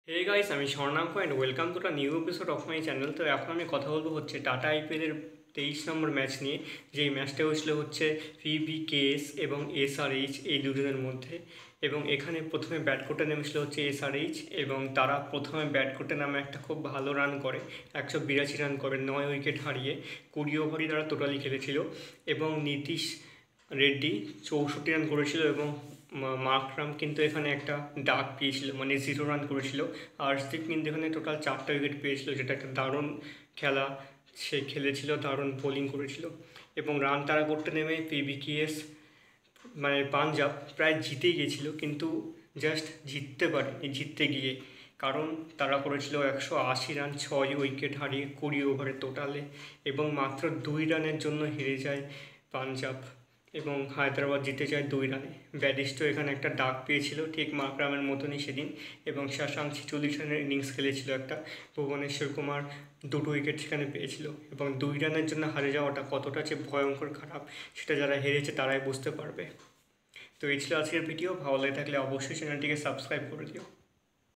হে guys, আমি Swarnank and welcome to the new episode of my channel. তো এখন আমি কথা বলবো হচ্ছে টাটা আইপিএলের 23 নম্বর ম্যাচ নিয়ে। যেই ম্যাচটা হয়েছিল হচ্ছে পিবিকেএস এবং এসআরএইচ এই দুজনের মধ্যে। এবং এখানে প্রথমে ব্যাট করতে নেমেছিল হচ্ছে এসআরএইচ, এবং তারা প্রথমে ব্যাট করতে নামে একটা খুব ভালো রান করে, 182 রান করে 9 উইকেট হারিয়ে। 20 ওভারই তারা টোটালি খেলেছিল এবং নীতিশ রেড্ডি 64 রান করেছিল এবং মার্করাম কিন্তু এখানে একটা ডাক পেয়েছিল, মানে 0 রান করেছিল। আর্শদীপ কিন্তু এখানে টোটাল 4টা উইকেট পেয়েছিল, যেটা একটা দারুণ খেলা সে খেলেছিল, দারুণ বোলিং করেছিল। এবং রান তারা করতে নেমে পিবিকেএস মানে পাঞ্জাব প্রায় জিতেই গেছিলো, কিন্তু জাস্ট জিততে গিয়ে, কারণ তারা করেছিল 180 রান 6 উইকেট হারিয়ে 20 ওভারে টোটালে, এবং মাত্র 2 রানের জন্য হেরে যায় পাঞ্জাব এবং হায়দ্রাবাদ জিতে যায় 2 রানে। ব্যাডিস্টো এখানে একটা ডাক পেয়েছিল ঠিক মাকরামের মতনই সেদিন, এবং শাশাঙ্ক 46 রানের ইনিংস খেলেছিল একটা। ভুবনেশ্বর কুমার 2টো উইকেট সেখানে পেয়েছিল, এবং 2 রানের জন্য হারে যাওয়াটা কতটা যে ভয়ঙ্কর খারাপ সেটা যারা হেরেছে তারাই বুঝতে পারবে। তো এই ছিল আজকের ভিডিও। ভালো লেগে থাকলে অবশ্যই চ্যানেলটিকে সাবস্ক্রাইব করে দিও।